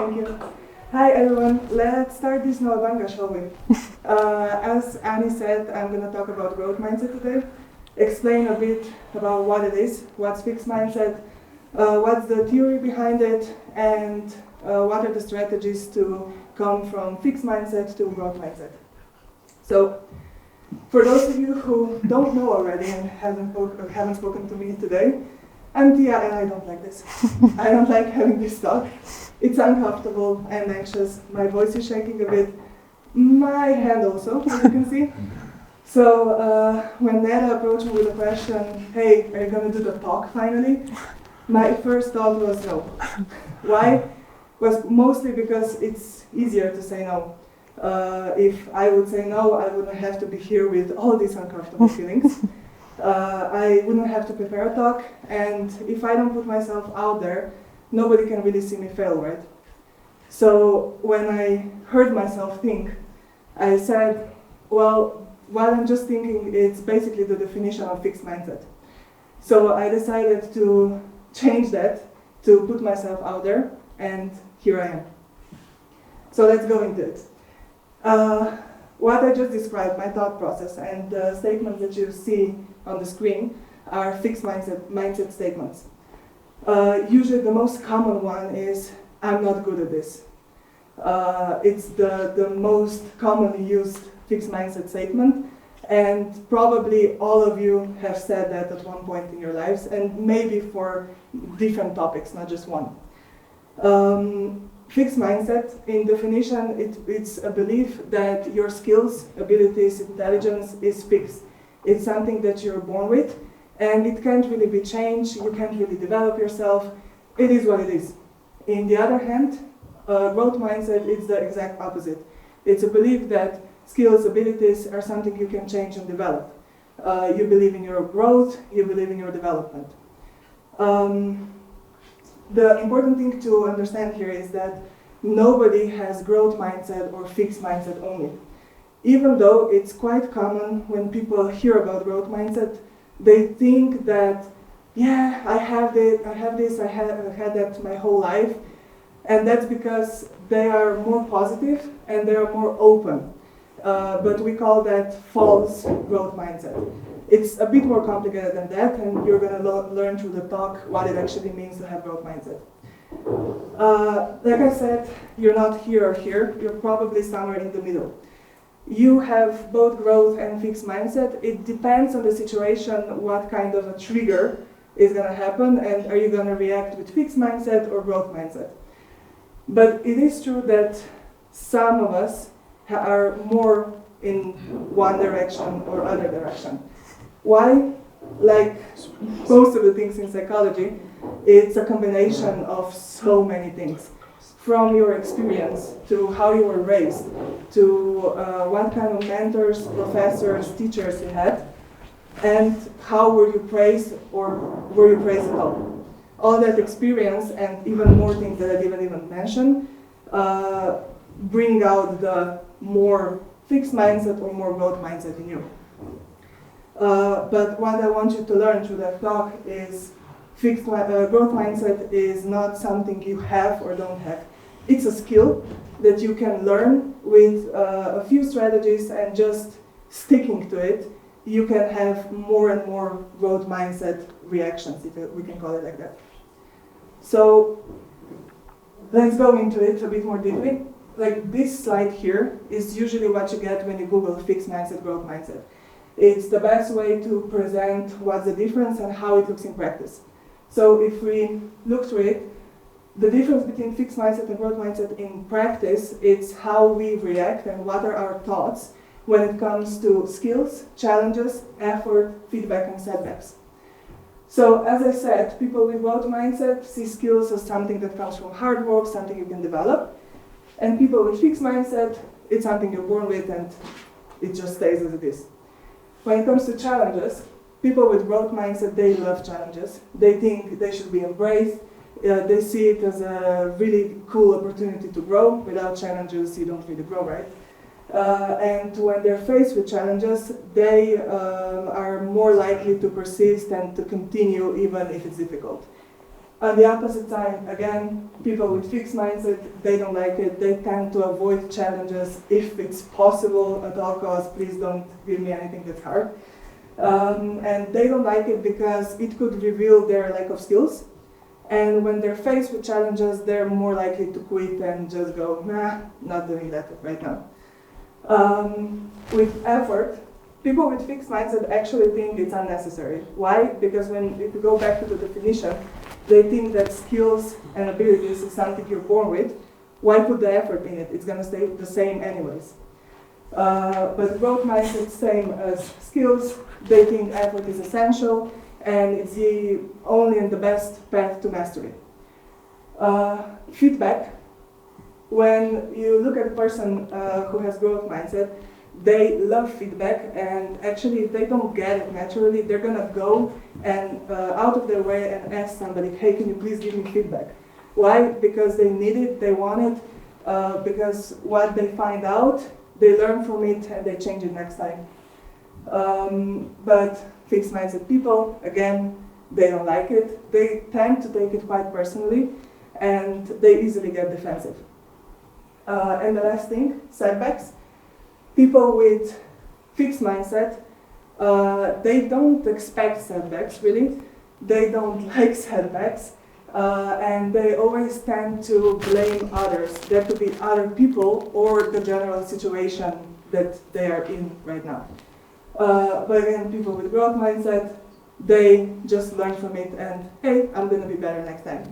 Thank you. Hi everyone, let's start this Nalbanga, shall we? As Annie said, I'm going to talk about growth mindset today, explain a bit about what it is, what's fixed mindset, what's the theory behind it, and what are the strategies to come from fixed mindset to growth mindset. So, for those of you who don't know already and haven't spoken to me today, I'm Tia and I don't like this. I don't like having this talk. It's uncomfortable, I'm anxious, my voice is shaking a bit, my hand also, as you can see. So when Neda approached me with the question, hey, are you going to do the talk finally? My first thought was no. Why? Was mostly because it's easier to say no. If I would say no, I wouldn't have to be here with all these uncomfortable feelings. I wouldn't have to prepare a talk, and if I don't put myself out there, nobody can really see me fail, right? So when I heard myself think, I said, well, what I'm just thinking is basically the definition of fixed mindset. So I decided to change that, to put myself out there, and here I am. So let's go into it. What I just described, my thought process, and the statements that you see on the screen are fixed mindset statements. Usually the most common one is, I'm not good at this. It's the most commonly used fixed mindset statement, and probably all of you have said that at one point in your lives, and maybe for different topics, not just one. Fixed mindset, in definition, it's a belief that your skills, abilities, intelligence is fixed. It's something that you're born with, and it can't really be changed, you can't really develop yourself, it is what it is. In the other hand, growth mindset is the exact opposite. It's a belief that skills, abilities are something you can change and develop. You believe in your growth, you believe in your development. The important thing to understand here is that nobody has growth mindset or fixed mindset only. Even though it's quite common when people hear about growth mindset, they think that, yeah, I have had that my whole life, and that's because they are more positive and they are more open. But we call that false growth mindset. It's a bit more complicated than that, and you're going to learn through the talk what it actually means to have growth mindset. Like I said, you're not here or here, you're probably somewhere in the middle. You have both growth and fixed mindset. It depends on the situation what kind of a trigger is going to happen, and are you going to react with fixed mindset or growth mindset. But it is true that some of us are more in one direction or other direction. Why? Like most of the things in psychology, it's a combination of so many things. From your experience, to how you were raised, to what kind of mentors, professors, teachers you had, and how were you praised or were you praised at all. All that experience and even more things that I didn't even mention bring out the more fixed mindset or more growth mindset in you. But what I want you to learn through that talk is growth mindset is not something you have or don't have. It's a skill that you can learn with a few strategies, and just sticking to it, you can have more and more growth mindset reactions, if we can call it like that. So let's go into it a bit more deeply. Like this slide here is usually what you get when you Google fixed mindset, growth mindset. It's the best way to present what's the difference and how it looks in practice. So if we look through it, the difference between fixed mindset and growth mindset in practice, it's how we react and what are our thoughts when it comes to skills, challenges, effort, feedback, and setbacks. So as I said, people with growth mindset see skills as something that comes from hard work, something you can develop. And people with fixed mindset, it's something you're born with and it just stays as it is. When it comes to challenges, people with growth mindset, they love challenges. They think they should be embraced. They see it as a really cool opportunity to grow. Without challenges, you don't really grow, right? And when they're faced with challenges, they are more likely to persist and to continue even if it's difficult. On the opposite side, again, people with fixed mindset, they don't like it. They tend to avoid challenges. If it's possible at all costs, please don't give me anything that's hard. And they don't like it because it could reveal their lack of skills. And when they're faced with challenges, they're more likely to quit and just go, nah, not doing that right now. With effort, people with fixed mindset actually think it's unnecessary. Why? Because if you go back to the definition, they think that skills and abilities is something you're born with. Why put the effort in it? It's going to stay the same anyways. But growth mindset, same as skills. They think effort is essential, and it's the only and the best path to mastery. Feedback. When you look at a person who has growth mindset, they love feedback, and actually if they don't get it naturally, they're gonna go and out of their way and ask somebody, hey, can you please give me feedback? Why? Because they need it, they want it, because what they find out, they learn from it and they change it next time. But fixed mindset people, again, they don't like it. They tend to take it quite personally, and they easily get defensive. And the last thing, setbacks. People with fixed mindset, they don't expect setbacks, really. They don't like setbacks, and they always tend to blame others. That could be other people or the general situation that they are in right now. But again, people with growth mindset, they just learn from it and, hey, I'm going to be better next time.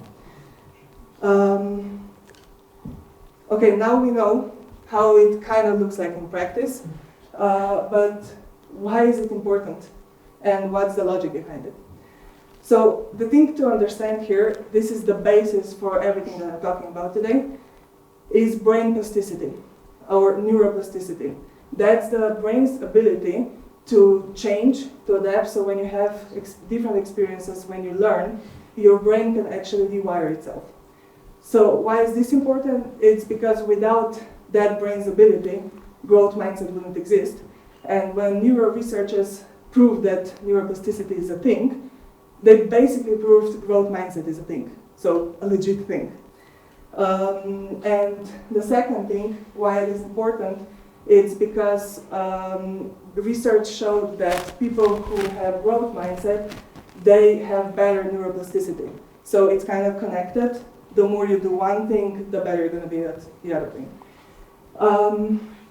Okay, now we know how it kind of looks like in practice, but why is it important? And what's the logic behind it? So the thing to understand here, this is the basis for everything that I'm talking about today, is brain plasticity, or neuroplasticity. That's the brain's ability to change, to adapt, so when you have different experiences, when you learn, your brain can actually rewire itself. So why is this important? It's because without that brain's ability, growth mindset wouldn't exist. And when neuro researchers prove that neuroplasticity is a thing, they basically proved growth mindset is a thing, so a legit thing. And the second thing, why it is important, it's because research showed that people who have growth mindset, they have better neuroplasticity. So it's kind of connected. The more you do one thing, the better you're going to be at the other thing.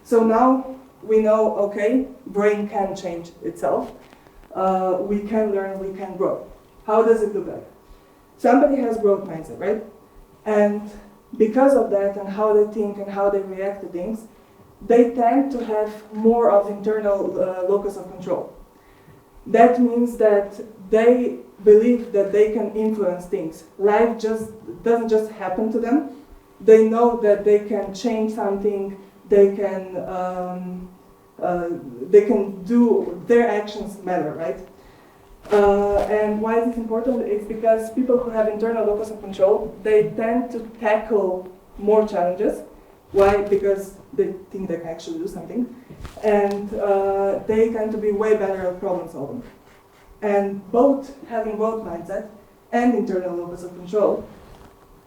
So now we know, okay, brain can change itself. We can learn, we can grow. How does it look like? Somebody has growth mindset, right? And because of that and how they think and how they react to things, they tend to have more of internal locus of control. That means that they believe that they can influence things. Life just doesn't just happen to them. They know that they can change something. They can do, their actions matter, right? And why is this important? It's because people who have internal locus of control, they tend to tackle more challenges. Why? Because they think they can actually do something. And they tend to be way better at problem solving. And both having growth mindset and internal locus of control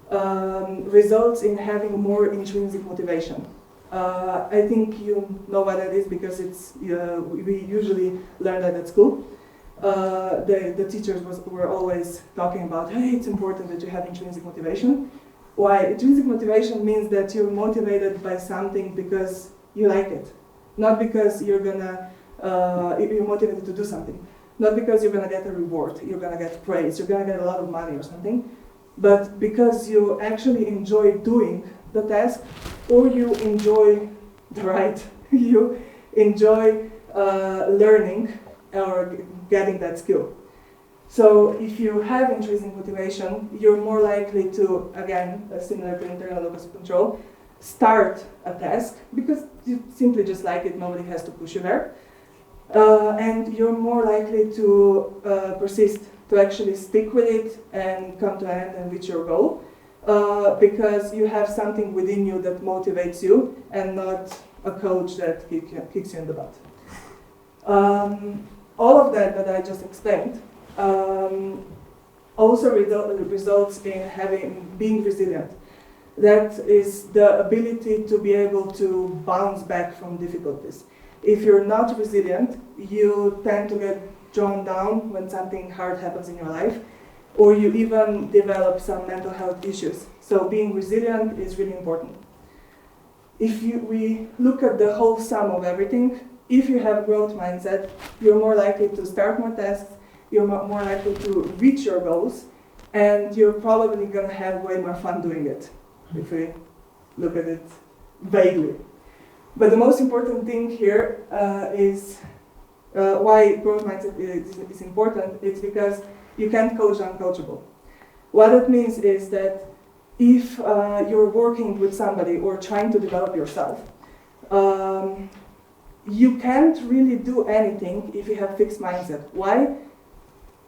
results in having more intrinsic motivation. I think you know what that is because it's we usually learn that at school. The teachers were always talking about, hey, it's important that you have intrinsic motivation. Why? Intrinsic motivation means that you're motivated by something because you like it, not because you're motivated to do something, not because you're gonna get a reward, you're gonna get praise, you're gonna get a lot of money or something, but because you actually enjoy doing the task, or you enjoy the ride, you enjoy learning or getting that skill. So if you have intrinsic motivation, you're more likely to, again, similar to internal locus of control, start a task because you simply just like it, nobody has to push you there. And you're more likely to persist, to actually stick with it and come to an end and reach your goal, because you have something within you that motivates you and not a coach that kicks you in the butt. All of that I just explained, all also results in being resilient. That is the ability to be able to bounce back from difficulties. If you're not resilient, you tend to get drawn down when something hard happens in your life, or you even develop some mental health issues. So being resilient is really important. If we look at the whole sum of everything, if you have growth mindset, you're more likely to start more tasks, you're more likely to reach your goals, and you're probably going to have way more fun doing it, if we look at it vaguely. But the most important thing here is why growth mindset is important. It's because you can't coach the uncoachable. What it means is that if you're working with somebody or trying to develop yourself, you can't really do anything if you have fixed mindset. Why?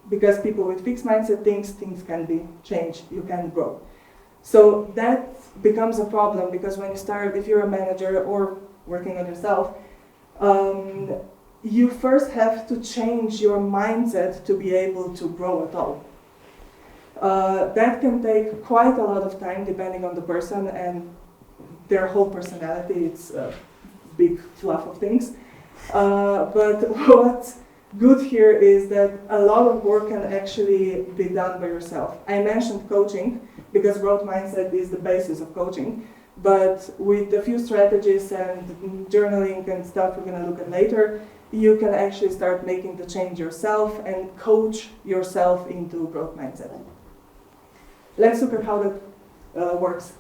Because people with fixed mindset think things can be changed, you can grow. So that becomes a problem, because when you start, if you're a manager or working on yourself, you first have to change your mindset to be able to grow at all. That can take quite a lot of time depending on the person and their whole personality. It's a big fluff of things. But what's good here is that a lot of work can actually be done by yourself. I mentioned coaching because growth mindset is the basis of coaching. But with a few strategies and journaling and stuff we're going to look at later, you can actually start making the change yourself and coach yourself into growth mindset. Let's look at how that works.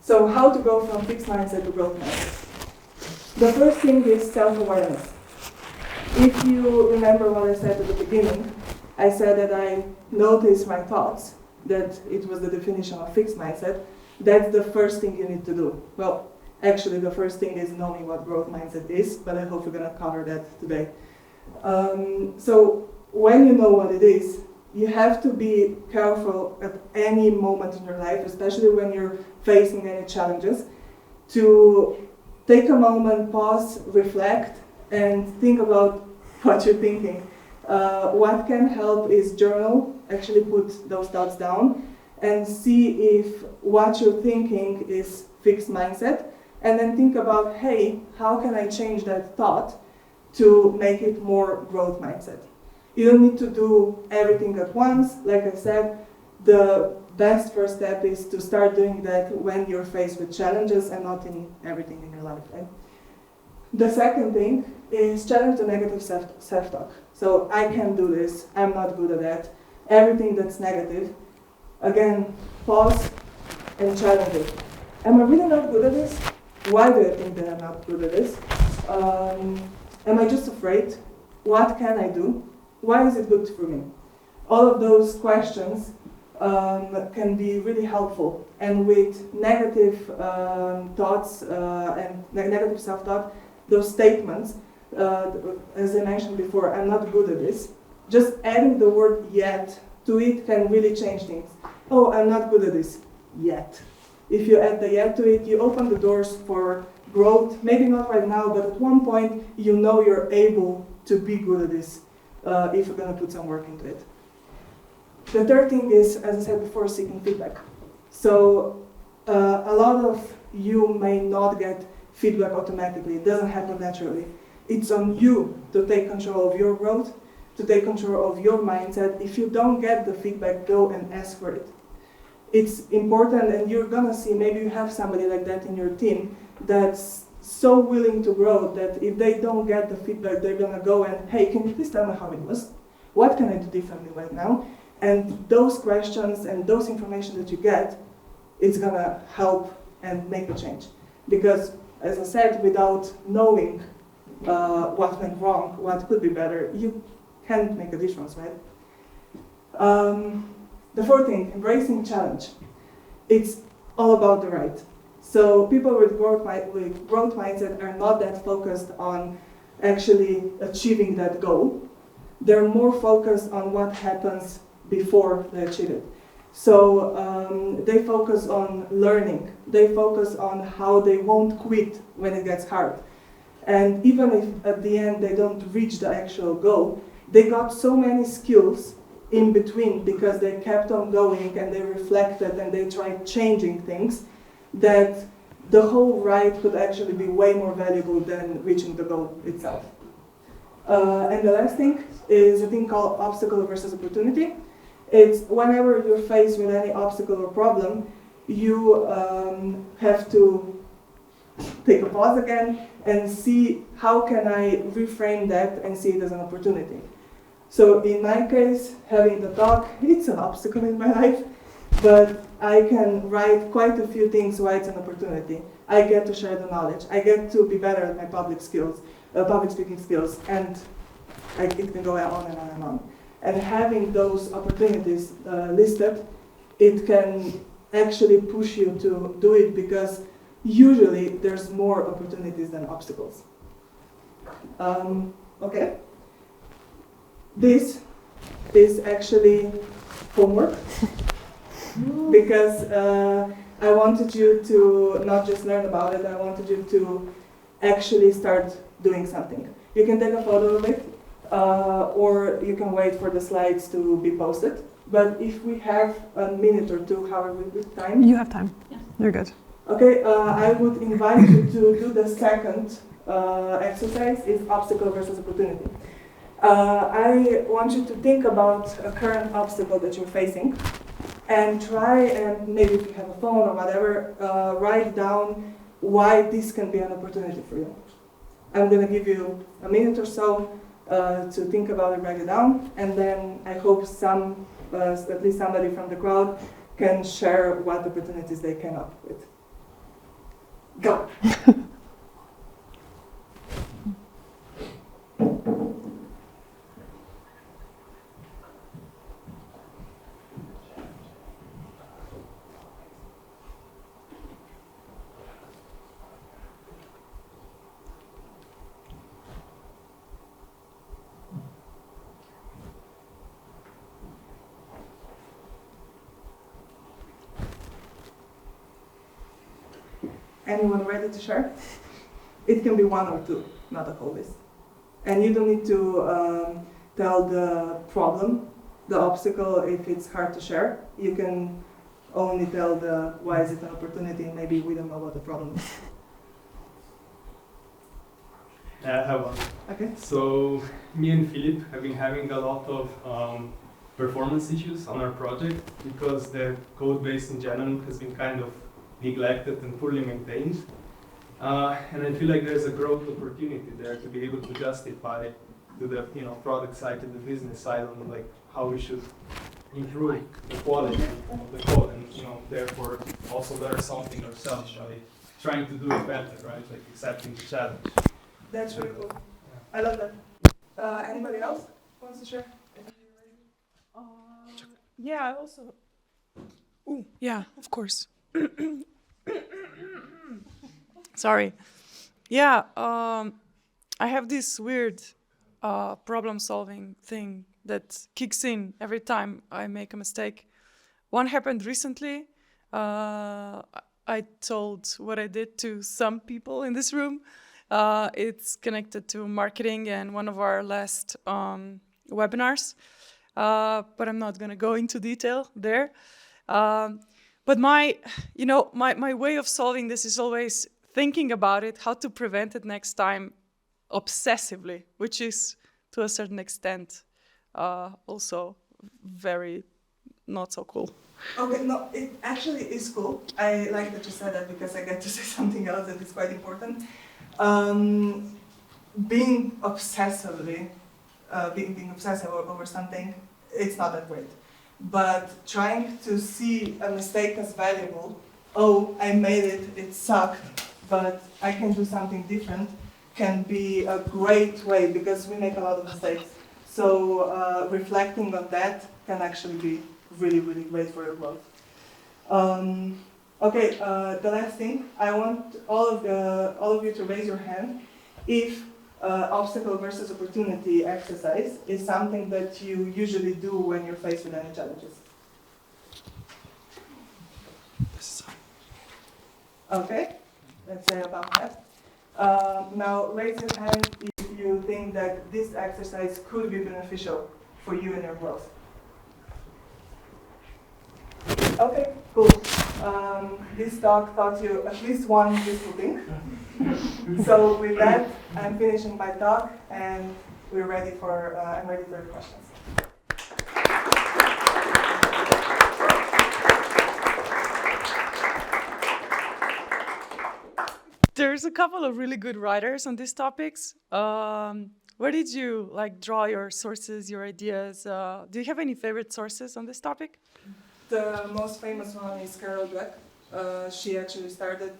So how to go from fixed mindset to growth mindset. The first thing is self-awareness. If you remember what I said at the beginning, I said that I noticed my thoughts, that it was the definition of fixed mindset. That's the first thing you need to do. Well, actually the first thing is knowing what growth mindset is, but I hope we're going to cover that today. So when you know what it is, you have to be careful at any moment in your life, especially when you're facing any challenges, to take a moment, pause, reflect, and think about what you're thinking. What can help is journal, actually put those thoughts down, and see if what you're thinking is fixed mindset, and then think about, hey, how can I change that thought to make it more growth mindset? You don't need to do everything at once. Like I said, the best first step is to start doing that when you're faced with challenges and not in everything in your life, right? The second thing is challenge the negative self-talk. So I can't do this, I'm not good at that. Everything that's negative, again, pause and challenge it. Am I really not good at this? Why do I think that I'm not good at this? Am I just afraid? What can I do? Why is it good for me? All of those questions can be really helpful. And with negative thoughts and negative self-talk, those statements, as I mentioned before, I'm not good at this, just adding the word yet to it can really change things. Oh, I'm not good at this yet. If you add the yet to it, you open the doors for growth, maybe not right now, but at one point you know you're able to be good at this if you're going to put some work into it. The third thing is, as I said before, seeking feedback. So a lot of you may not get feedback automatically. It doesn't happen naturally. It's on you to take control of your growth, to take control of your mindset. If you don't get the feedback, go and ask for it. It's important, and you're gonna see, maybe you have somebody like that in your team that's so willing to grow that if they don't get the feedback, they're gonna go and, hey, can you please tell me how it was? What can I do differently right now? And those questions and those information that you get, it's gonna help and make a change. Because, as I said, without knowing what went wrong, what could be better, you can't make a difference, right? The fourth thing, embracing challenge. It's all about the right. So people with growth mindset are not that focused on actually achieving that goal. They're more focused on what happens before they achieve it. So they focus on learning. They focus on how they won't quit when it gets hard. And even if at the end they don't reach the actual goal, they got so many skills in between, because they kept on going and they reflected and they tried changing things, that the whole ride could actually be way more valuable than reaching the goal itself. And the last thing is a thing called obstacle versus opportunity. It's whenever you're faced with any obstacle or problem, you have to take a pause again and see how can I reframe that and see it as an opportunity. So in my case, having the talk, it's an obstacle in my life, but I can write quite a few things why it's an opportunity. I get to share the knowledge. I get to be better at my public speaking skills, and it can go on and on and on. And having those opportunities listed, it can actually push you to do it, because usually there's more opportunities than obstacles. Okay. This is actually homework, because I wanted you to not just learn about it, I wanted you to actually start doing something. You can take a photo of it, or you can wait for the slides to be posted. But if we have a minute or two, how are we with time? You have time. Yeah. You're good. Okay, I would invite you to do the second exercise, is obstacle versus opportunity. I want you to think about a current obstacle that you're facing, and try and, maybe if you have a phone or whatever, write down why this can be an opportunity for you. I'm going to give you a minute or so to think about it, write it down, and then I hope at least somebody from the crowd can share what opportunities they came up with. Go! Anyone ready to share? It can be one or two, not a whole list. And you don't need to tell the problem, the obstacle, if it's hard to share. You can only tell the why is it an opportunity, and maybe we don't know what the problem is. I have one. Okay. So me and Philip have been having a lot of performance issues on our project, because the code base in general has been kind of neglected and poorly maintained. And I feel like there's a growth opportunity there to be able to justify to the product side, to the business side, on like how we should improve the quality of the code, and therefore also learn something ourselves by trying to do it better, right? Like accepting the challenge. That's really cool. I love that. Anybody else wants to share? Yeah, I also. Oh, yeah, of course. Sorry. Yeah, I have this weird problem-solving thing that kicks in every time I make a mistake. One happened recently. I told what I did to some people in this room. It's connected to marketing and one of our last webinars, but I'm not going to go into detail there. But my way of solving this is always thinking about it, how to prevent it next time obsessively, which is to a certain extent also very not so cool. Okay, no, it actually is cool. I like that you said that, because I get to say something else that is quite important. Being obsessive over something, it's not that great. But trying to see a mistake as valuable, oh, I made it, it sucked, but I can do something different, can be a great way, because we make a lot of mistakes. So reflecting on that can actually be really, really great for your growth. Okay, the last thing, I want all of you to raise your hand if obstacle versus opportunity exercise is something that you usually do when you're faced with any challenges. Okay, let's say about that. Now raise your hand if you think that this exercise could be beneficial for you in your growth. Okay, cool. This talk taught you at least one useful thing. So with that, I'm finishing my talk, and I'm ready for your questions. There's a couple of really good writers on these topics. Where did you draw your sources, your ideas? Do you have any favorite sources on this topic? The most famous one is Carol Dweck. She actually started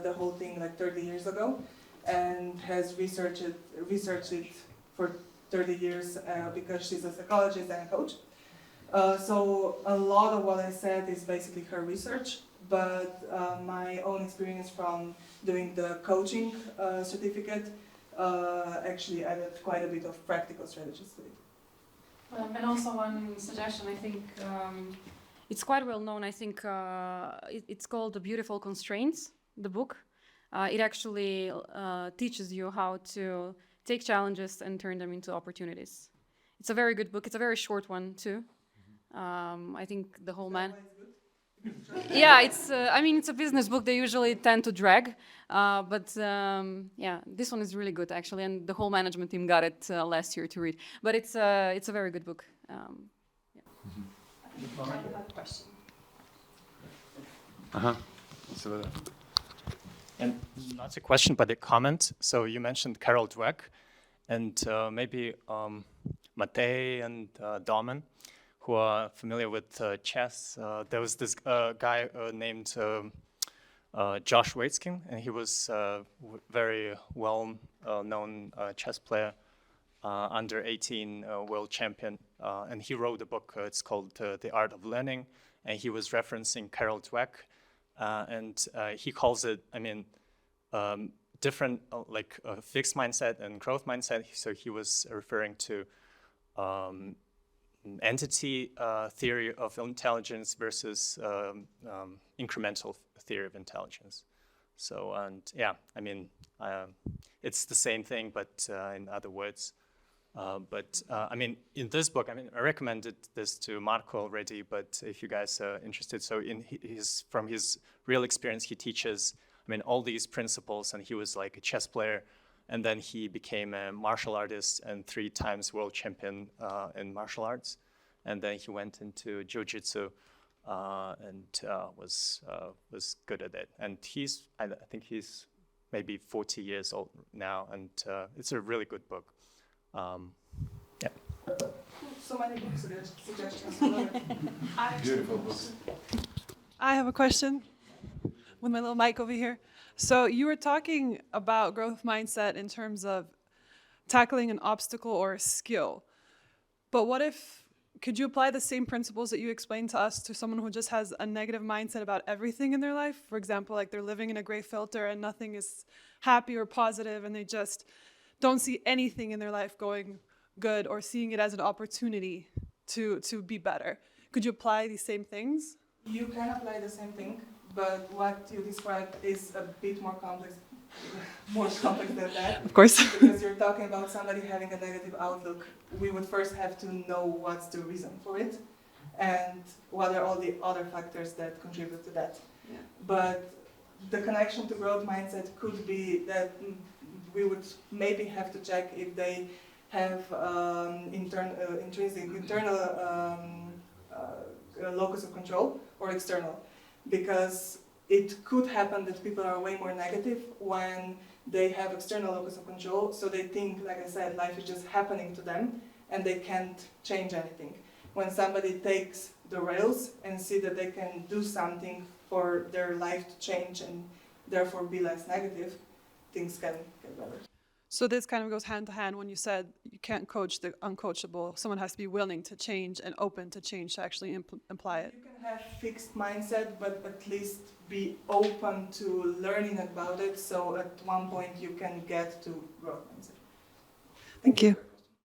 the whole thing 30 years ago, and has researched it for 30 years because she's a psychologist and a coach. So a lot of what I said is basically her research, but my own experience from doing the coaching certificate actually added quite a bit of practical strategies to it. And also one suggestion, I think it's quite well known. I think it's called The Beautiful Constraints, the book. It actually teaches you how to take challenges and turn them into opportunities. It's a very good book. It's a very short one too. I think the whole man. Yeah, it's. I mean, it's a business book. They usually tend to drag, but yeah, this one is really good actually, and the whole management team got it last year to read. But it's a very good book. Yeah. I have a question. And not a question, but a comment. So you mentioned Carol Dweck, and maybe Matej and Domen, who are familiar with chess. There was this guy named Josh Waitzkin, and he was a very well-known chess player, under 18 world champion, and he wrote a book. It's called The Art of Learning, and he was referencing Carol Dweck, and he calls it, different, fixed mindset and growth mindset. So he was referring to entity theory of intelligence versus incremental theory of intelligence. So, and yeah, it's the same thing, but in other words. In this book, I recommended this to Marco already, but if you guys are interested, so from his real experience, he teaches, all these principles, and he was like a chess player, and then he became a martial artist and 3 times world champion in martial arts, and then he went into jiu-jitsu and was good at it. And I think he's maybe 40 years old now, and it's a really good book. Yeah. So many book suggestions. Beautiful books. I have a question with my little mic over here. So you were talking about growth mindset in terms of tackling an obstacle or a skill. But could you apply the same principles that you explained to us to someone who just has a negative mindset about everything in their life? For example, they're living in a gray filter and nothing is happy or positive, and they just don't see anything in their life going good or seeing it as an opportunity to be better. Could you apply these same things? You can apply the same thing, but what you described is a bit more complex than that. Of course. Because you're talking about somebody having a negative outlook. We would first have to know what's the reason for it and what are all the other factors that contribute to that. Yeah. But the connection to growth mindset could be that we would maybe have to check if they have intrinsic internal locus of control or external, because it could happen that people are way more negative when they have external locus of control, so they think, like I said, life is just happening to them and they can't change anything. When somebody takes the rails and see that they can do something for their life to change and therefore be less negative, things can get better. So this kind of goes hand to hand when you said you can't coach the uncoachable. Someone has to be willing to change and open to change to actually imply it. You can have fixed mindset, but at least be open to learning about it, so at one point you can get to growth mindset. Thank you.